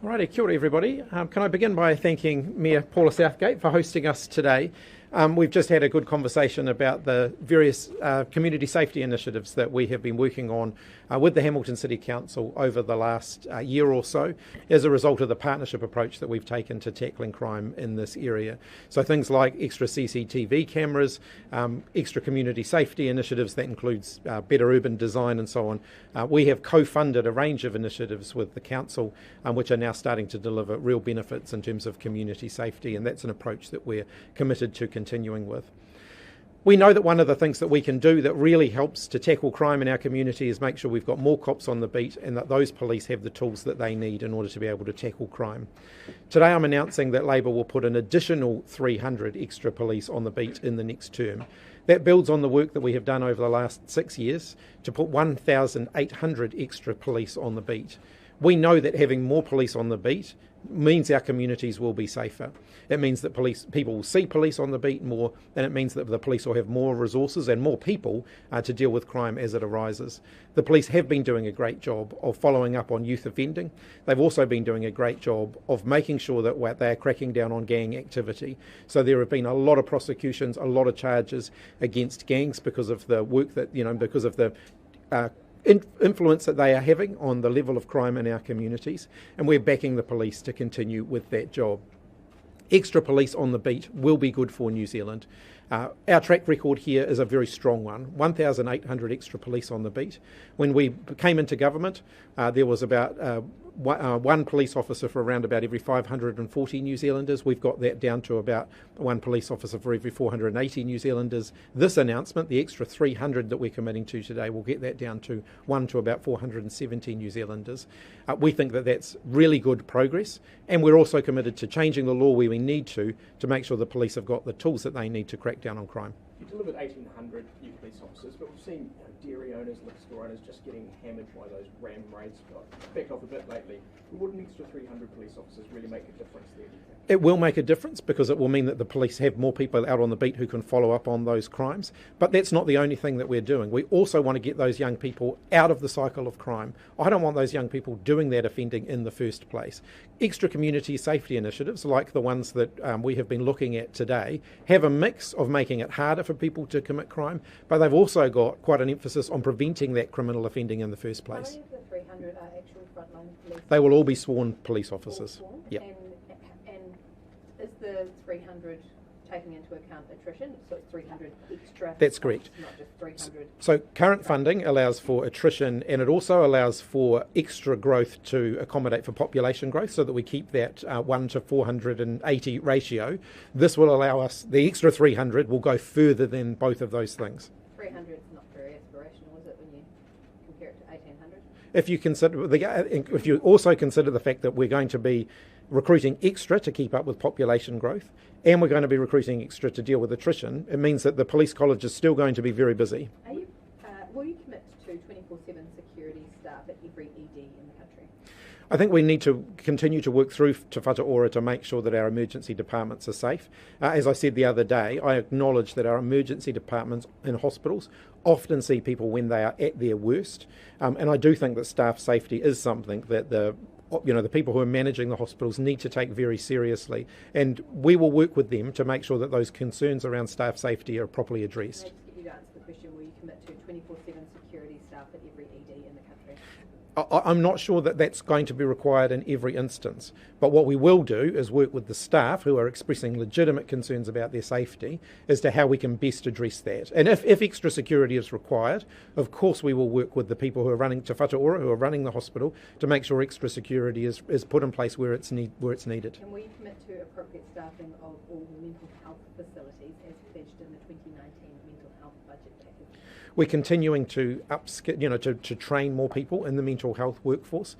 Alrighty, kia ora everybody. Can I begin by thanking Mayor Paula Southgate for hosting us today. We've just had a good conversation about the various community safety initiatives that we have been working on with the Hamilton City Council over the last year or so as a result of the partnership approach that we've taken to tackling crime in this area. So things like extra CCTV cameras, extra community safety initiatives that includes better urban design and so on. We have co-funded a range of initiatives with the council which are now starting to deliver real benefits in terms of community safety, and that's an approach that we're committed to continuing with. We know that one of the things that we can do that really helps to tackle crime in our community is make sure we've got more cops on the beat and that those police have the tools that they need in order to be able to tackle crime. Today I'm announcing that Labor will put an additional 300 extra police on the beat in the next term. That builds on the work that we have done over the last 6 years to put 1,800 extra police on the beat. We know that having more police on the beat means our communities will be safer. It means that people will see police on the beat more, and it means that the police will have more resources and more people to deal with crime as it arises. The police have been doing a great job of following up on youth offending. They've also been doing a great job of making sure that they are cracking down on gang activity. So there have been a lot of prosecutions, a lot of charges against gangs because of the work that, because of the influence that they are having on the level of crime in our communities, and we're backing the police to continue with that job. Extra police on the beat will be good for New Zealand. Our track record here is a very strong one. 1,800 extra police on the beat. When we came into government, there was about one police officer for around about every 540 New Zealanders. We've got that down to about one police officer for every 480 New Zealanders. This announcement, the extra 300 that we're committing to today, will get that down to one to about 470 New Zealanders. We think that that's really good progress, and we're also committed to changing the law where we need to make sure the police have got the tools that they need to crack down on crime. You delivered 1,800 new police officers, but we've seen dairy owners, liquor store owners just getting hammered by those ram raids. Backed off a bit lately. Would an extra 300 police officers really make a difference there, do you think? It will make a difference because it will mean that the police have more people out on the beat who can follow up on those crimes. But that's not the only thing that we're doing. We also want to get those young people out of the cycle of crime. I don't want those young people doing that offending in the first place. Extra community safety initiatives, like the ones that we have been looking at today, have a mix of making it harder for people to commit crime, but they've also got quite an emphasis on preventing that criminal offending in the first place. How many of the 300 are actual frontline police? They will all be sworn police officers. Yep. And is the 300 taking into account attrition? So it's 300 extra? That's correct. Not just 300. So current funding allows for attrition, and it also allows for extra growth to accommodate for population growth so that we keep that 1 to 480 ratio. This will allow us, the extra 300 will go further than both of those things. 300 is not very aspirational, is it, when you compare it to 1,800? If you also consider the fact that we're going to be recruiting extra to keep up with population growth, and we're going to be recruiting extra to deal with attrition, it means that the police college is still going to be very busy. Will you commit to 24/7 security staff at every ED in the country? I think we need to continue to work through Te Whatu Ora to make sure that our emergency departments are safe. As I said the other day, I acknowledge that our emergency departments in hospitals often see people when they are at their worst, and I do think that staff safety is something that the people who are managing the hospitals need to take very seriously, and we will work with them to make sure that those concerns around staff safety are properly addressed. Can I just get you to answer the question, will you commit to 24/7 security staff at every ED in the country? I'm not sure that that's going to be required in every instance, but what we will do is work with the staff who are expressing legitimate concerns about their safety as to how we can best address that. And if extra security is required, of course we will work with the people who are running Te Whatu Ora, who are running the hospital, to make sure extra security is put in place where it's needed. And will you commit to appropriate staffing of all mental health facilities as pledged in the 2019 mental health budget package? We're continuing to to train more people in the mental health workforce.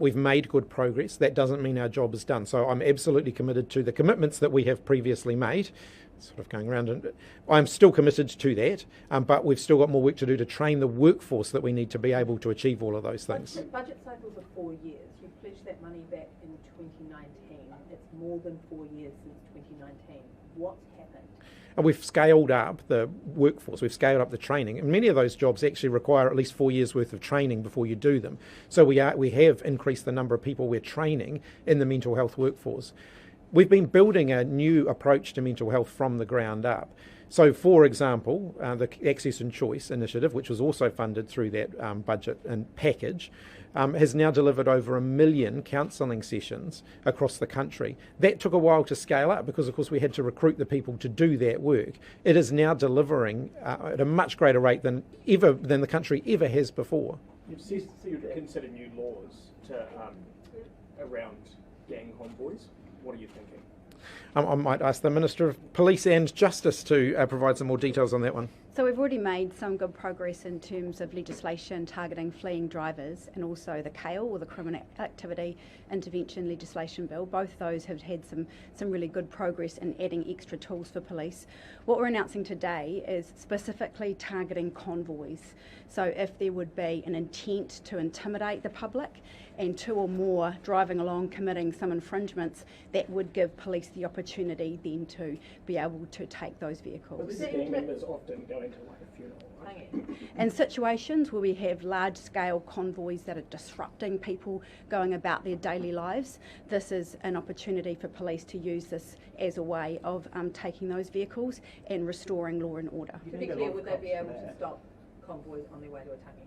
We've made good progress. That doesn't mean our job is done. So I'm absolutely committed to the commitments that we have previously made. Sort of going around, and I'm still committed to that, but we've still got more work to do to train the workforce that we need to be able to achieve all of those things. Budget cycles are 4 years. You pledged that money back in 2019. It's more than 4 years since 2019. What's happened? And we've scaled up the workforce, we've scaled up the training, and many of those jobs actually require at least 4 years worth of training before you do them. So we have increased the number of people we're training in the mental health workforce. We've been building a new approach to mental health from the ground up. So, for example, the Access and Choice initiative, which was also funded through that budget and package, has now delivered over 1 million counselling sessions across the country. That took a while to scale up because, of course, we had to recruit the people to do that work. It is now delivering at a much greater rate than the country ever has before. You've considered new laws around gang convoys. What are you thinking? I might ask the Minister of Police and Justice to provide some more details on that one. So we've already made some good progress in terms of legislation targeting fleeing drivers, and also the CAIL, or the Criminal Activity Intervention Legislation Bill. Both those have had some really good progress in adding extra tools for police. What we're announcing today is specifically targeting convoys. So if there would be an intent to intimidate the public and 2 or more driving along committing some infringements, that would give police the opportunity then to be able to take those vehicles. But these gang members often go into like a funeral, right? In situations where we have large-scale convoys that are disrupting people going about their daily lives, this is an opportunity for police to use this as a way of taking those vehicles and restoring law and order. To be clear, would they be able to stop convoys on their way to a tangi?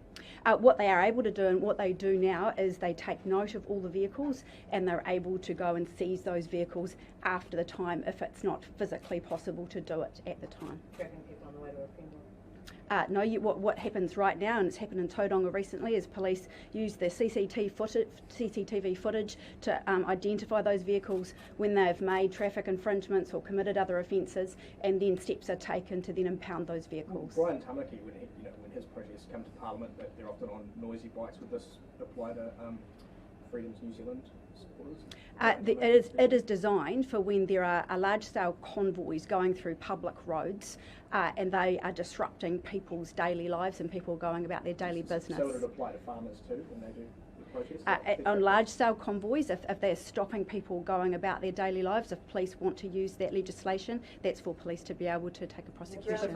What they are able to do, and what they do now, is they take note of all the vehicles and they're able to go and seize those vehicles after the time if it's not physically possible to do it at the time. Tracking people on the way to a funeral? No, what happens right now, and it's happened in Tauranga recently, is police use their CCTV footage to identify those vehicles when they've made traffic infringements or committed other offences, and then steps are taken to then impound those vehicles. Brian Tamaki, when his protests come to Parliament, that they're often on noisy bikes. Would this apply to Freedom's New Zealand supporters? It is designed for when there are large-scale convoys going through public roads and they are disrupting people's daily lives and people going about their daily business. So would it apply to farmers too when they do the protests? On large-scale convoys, if they're stopping people going about their daily lives, if police want to use that legislation, that's for police to be able to take a prosecution.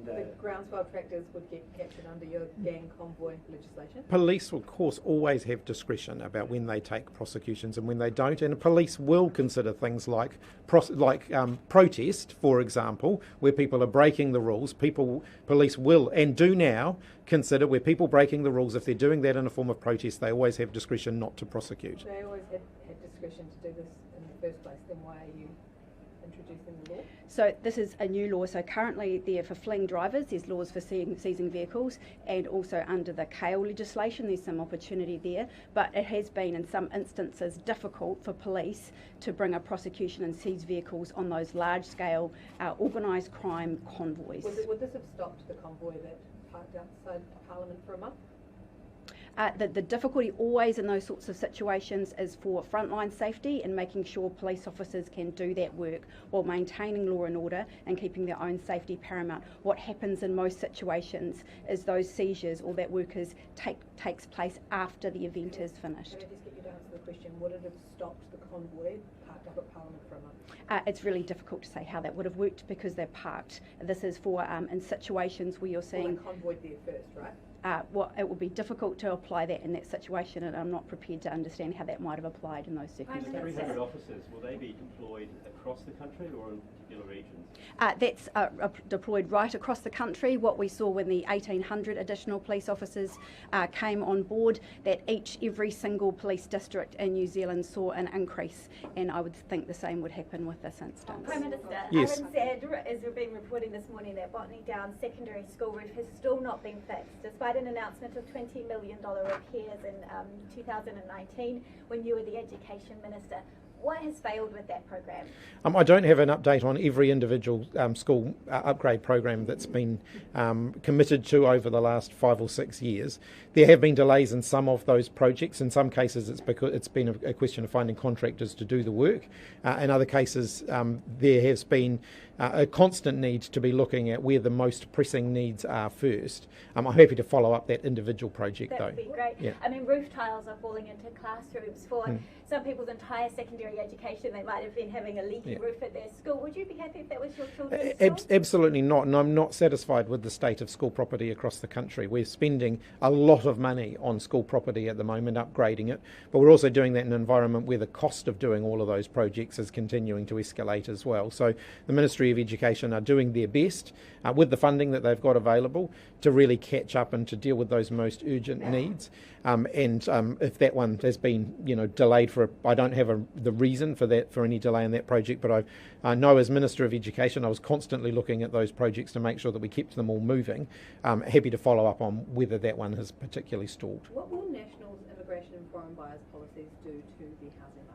The groundswell tractors would get captured under your gang convoy legislation? Police, of course, always have discretion about when they take prosecutions and when they don't, and police will consider things like protest, for example, where people are breaking the rules. Police will and do now consider where people breaking the rules, if they're doing that in a form of protest, they always have discretion not to prosecute. They always had discretion to do this in the first place, then why are you introducing the law? So this is a new law. So currently there for fleeing drivers, there's laws for seizing vehicles, and also under the CAIL legislation there's some opportunity there, but it has been in some instances difficult for police to bring a prosecution and seize vehicles on those large-scale organised crime convoys. Would this have stopped the convoy that parked outside Parliament for a month? The difficulty always in those sorts of situations is for frontline safety and making sure police officers can do that work while maintaining law and order and keeping their own safety paramount. What happens in most situations is those seizures or that work takes place after the event is finished. Can I just get you to answer the question, would it have stopped the convoy parked up at Parliament for a month? It's really difficult to say how that would have worked because they're parked. This is for in situations where you're seeing... Well, they convoyed there first, right? It would be difficult to apply that in that situation, and I'm not prepared to understand how that might have applied in those circumstances. 300 officers, will they be deployed across the country or in particular regions? That's deployed right across the country. What we saw when the 1,800 additional police officers came on board, that every single police district in New Zealand saw an increase, and I would think the same would happen with this instance. Prime Minister, Yes. Alan said, as we've been reporting this morning, that Botany Downs secondary school roof has still not been fixed, despite an announcement of $20 million repairs in 2019 when you were the Education Minister. What has failed with that program? I don't have an update on every individual school upgrade program that's been committed to over the last 5 or 6 years. There have been delays in some of those projects. In some cases, it's because it's been a question of finding contractors to do the work. In other cases, there has been a constant need to be looking at where the most pressing needs are first. I'm happy to follow up that individual project though. That would be great. Yeah. I mean, roof tiles are falling into classrooms for some people's entire secondary education. They might have been having a leaky roof at their school. Would you be happy if that was your children's school? Absolutely not, and I'm not satisfied with the state of school property across the country. We're spending a lot of money on school property at the moment, upgrading it, but we're also doing that in an environment where the cost of doing all of those projects is continuing to escalate as well. So the Ministry of Education are doing their best with the funding that they've got available to really catch up and to deal with those most urgent needs. If that one has been, delayed I don't have the reason for any delay in that project, but I know as Minister of Education I was constantly looking at those projects to make sure that we kept them all moving. Happy to follow up on whether that one has particularly stalled. What will National's immigration and foreign buyers policies do to the housing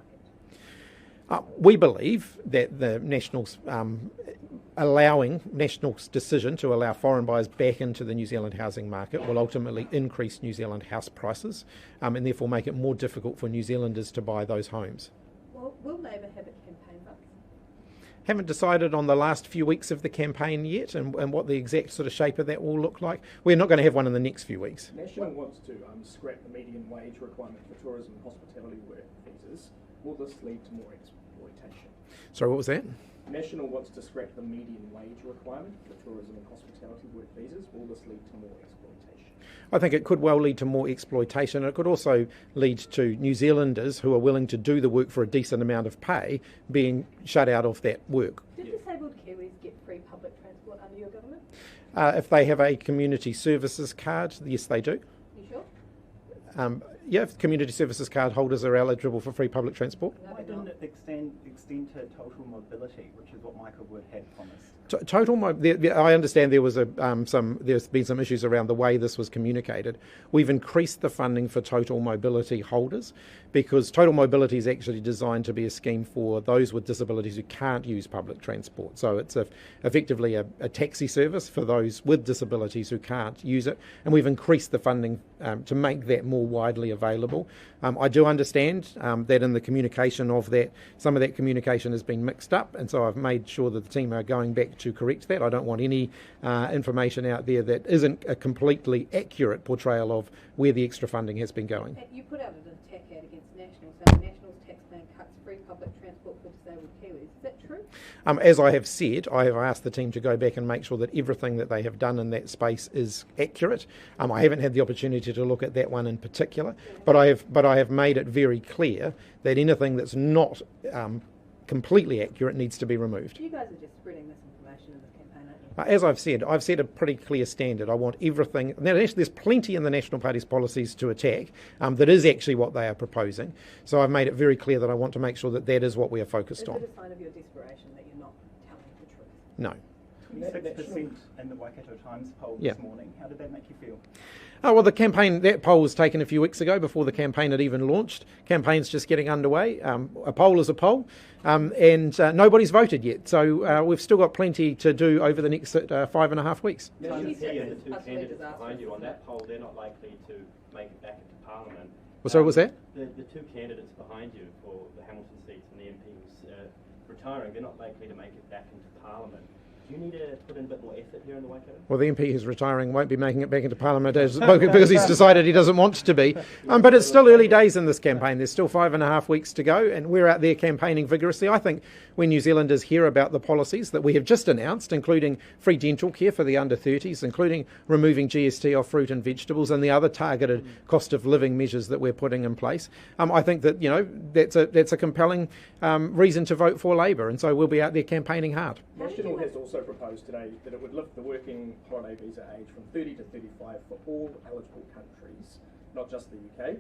market? We believe that the Nationals National's decision to allow foreign buyers back into the New Zealand housing market will ultimately increase New Zealand house prices and therefore make it more difficult for New Zealanders to buy those homes. Well, will Labor have a campaign vote? Haven't decided on the last few weeks of the campaign yet and what the exact sort of shape of that will look like. We're not going to have one in the next few weeks. National wants to scrap the median wage requirement for tourism and hospitality work visas. Will this lead to more exploitation? Sorry, what was that? National wants to scrap the median wage requirement for tourism and hospitality work visas. Will this lead to more exploitation? I think it could well lead to more exploitation. It could also lead to New Zealanders who are willing to do the work for a decent amount of pay being shut out of that work. Did disabled Kiwis get free public transport under your government? If they have a community services card, yes they do. You sure? If community services card holders are eligible for free public transport. Why didn't it extend to total mobility, which is what Michael Wood had promised? I understand there's been some issues around the way this was communicated. We've increased the funding for total mobility holders because total mobility is actually designed to be a scheme for those with disabilities who can't use public transport. So it's effectively a taxi service for those with disabilities who can't use it, and we've increased the funding to make that more widely available. I do understand that in the communication of that, some of that communication has been mixed up, and so I've made sure that the team are going back to correct that. I don't want any information out there that isn't a completely accurate portrayal of where the extra funding has been going. You put out an attack ad against National, saying National's tax plan cuts free public transport for disabled Kiwis. Is that true? As I have said, I have asked the team to go back and make sure that everything that they have done in that space is accurate. I haven't had the opportunity to look at that one in particular, but I have made it very clear that anything that's not completely accurate needs to be removed. You guys are just spreading misinformation in this campaign, aren't you? As I've set a pretty clear standard. I want everything. Now, there's plenty in the National Party's policies to attack that is actually what they are proposing. So I've made it very clear that I want to make sure that that is what we are focused on. Is it a sign of your desperation that you're not telling the truth? No. 26% in the Waikato Times poll this morning. How did that make you feel? Well, that poll was taken a few weeks ago before the campaign had even launched. Campaign's just getting underway. A poll is a poll, and nobody's voted yet. So we've still got plenty to do over the next 5.5 weeks. The two candidates behind you on that poll, they're not likely to make it back into Parliament. Well, sorry, what was that? The two candidates behind you for the Hamilton seats and the MP who's retiring, they're not likely to make it back into Parliament. Do you need to put in a bit more effort here in the Waikato? Well, the MP who's retiring won't be making it back into Parliament because he's decided he doesn't want to be. But it's still early days in this campaign. There's still 5.5 weeks to go, and we're out there campaigning vigorously. I think when New Zealanders hear about the policies that we have just announced, including free dental care for the under 30s, including removing GST off fruit and vegetables, and the other targeted cost of living measures that we're putting in place, I think that that's a compelling reason to vote for Labor, and so we'll be out there campaigning hard. National has also proposed today that it would lift the working holiday visa age from 30 to 35 for all eligible countries, not just the UK.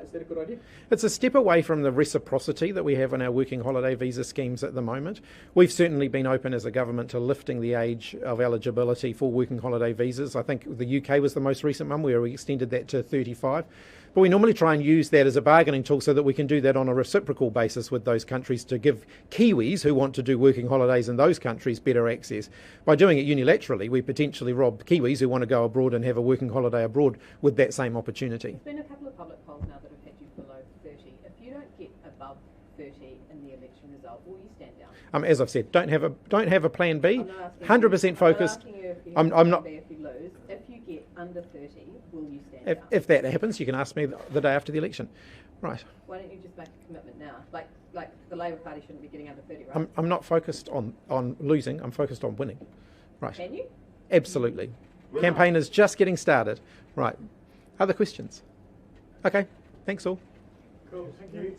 Is that a good idea? It's a step away from the reciprocity that we have in our working holiday visa schemes at the moment. We've certainly been open as a government to lifting the age of eligibility for working holiday visas. I think the UK was the most recent one where we extended that to 35. But we normally try and use that as a bargaining tool so that we can do that on a reciprocal basis with those countries to give Kiwis who want to do working holidays in those countries better access. By doing it unilaterally, we potentially rob Kiwis who want to go abroad and have a working holiday abroad with that same opportunity. There's been a couple of public polls now that have had you below 30. If you don't get above 30 in the election result, will you stand down? As I've said, don't have a plan B. I'm not asking 100% you, focused. I'm not asking you if you I'm have a not. plan B if you lose. If you get under 30, will you stand down? If that happens, you can ask me the day after the election. Right. Why don't you just make a commitment now? Like the Labor Party shouldn't be getting under 30, right? I'm not focused on losing. I'm focused on winning. Right. Can you? Absolutely. Campaign is just getting started. Right. Other questions? Okay. Thanks all. Cool, thank you.